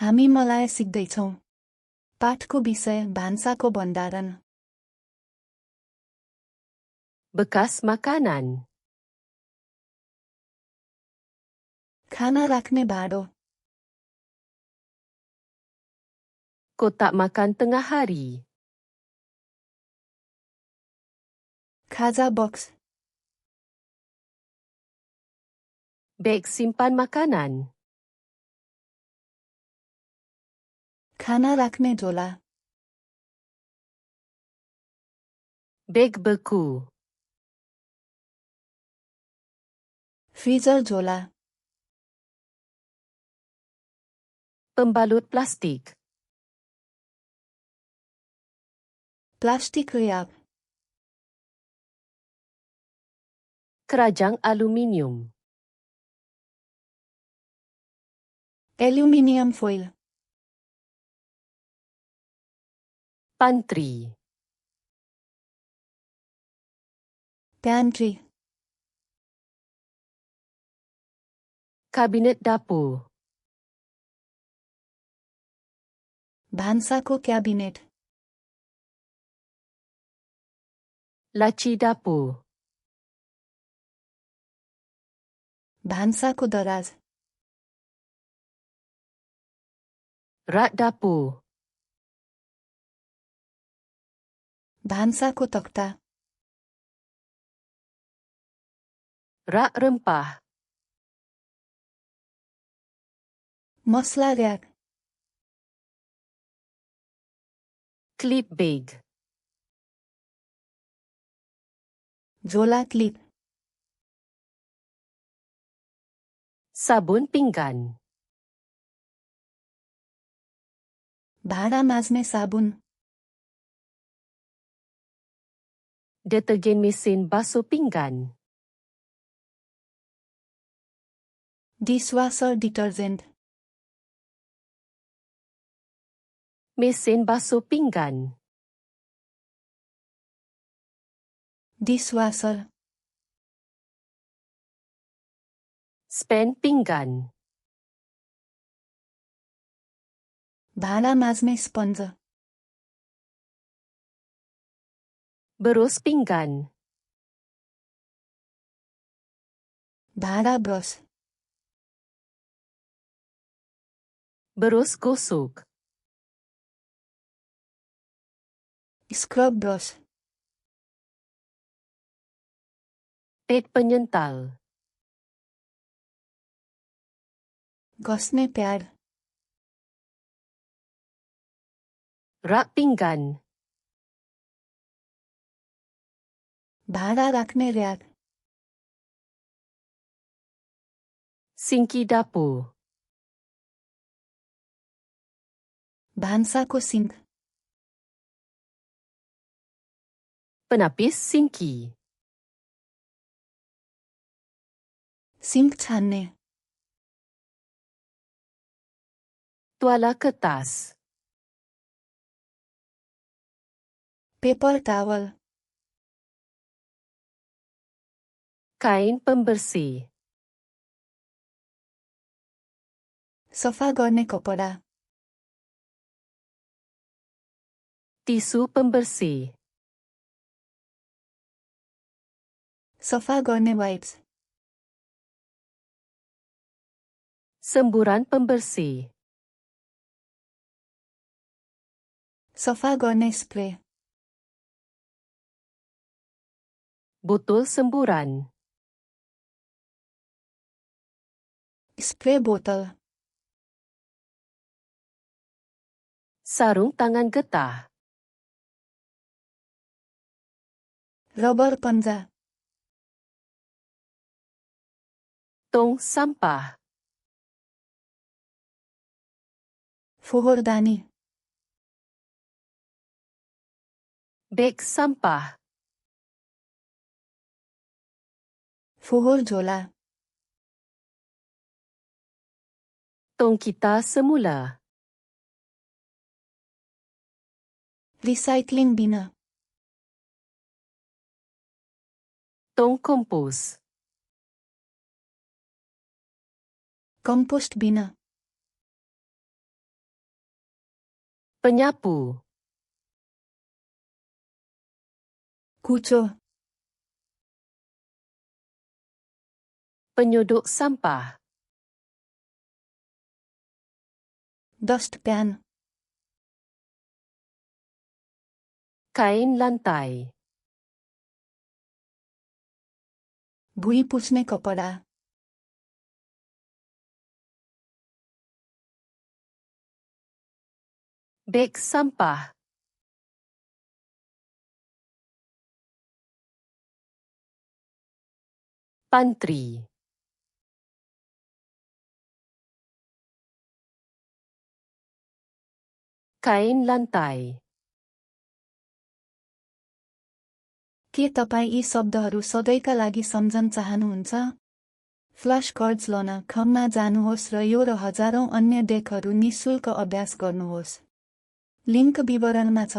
हामी मलाय सिक्दैछौँ। पाठको विषय भान्साको भण्डारण। Bekas makanan. खाना राख्ने भाँडो। Kotak makan tengah hari. खाजा बक्स। Beg simpan makanan. खाना राख्ने झोला। Beg beku. फ्रिजर झोला। Pembalut plastik. Plastic rap. Kerajang aluminium. Aluminium foil. Pantry. प्यान्ट्री। Kabinet dapur. भान्साको क्याबिनेट। Laci dapur. भान्साको दराज। Rak dapur. भान्साको तख्ता। Rak rempah. मसला र्याक। Klip bag. झोला क्लिप। Sabun pinggan. भाँडा माझ्ने साबुन। Deterjen mesin basuh pinggan. Dishwasher detergent. Mesin basuh pinggan. Dishwasher. Spen pinggan. भाँडा माझ्ने स्पन्ज। Berus pinggan. भाँडा brush. Berus gosok. Scrub brush. Pad penyental. घस्ने प्याड। Rak pinggan. भाँडा राख्ने र्याक। Sinki dapur. भान्साको सिङ्क। Penapis sinki. सिङ्क छान्ने। Tuala kertas. Paper towel. Kain pembersih. सफा गर्ने कपडा। Tisu pembersih. सफा गर्ने वाइप्स। Semburan pembersih. सफा गर्ने स्प्रे। Botol semburan. स्प्रे बोतल। Sarung tangan getah. रबर पन्जा। Tong sampah. फोहोरदानी। Beg sampah. फोहोर झोला। Tong kita semula. रिसाइक्लिङ बिन। Tong kompos. कम्पोस्ट बिन। Penyapu. कुचो, Penyuduk sampah. डस्टप्यान, Kain lantai. भुइँ पुछ्ने कपडा, Beg sampah. Pantry. Kain lantai. के तपाईँ यी शब्दहरू सधैँका लागि सम्झन चाहनुहुन्छ? फ्ल्याश कार्ड्स लन खममा जानुहोस् र यो र हजारौं अन्य डेकहरू निशुल्क अभ्यास गर्नुहोस्। लिङ्क विवरणमा छ।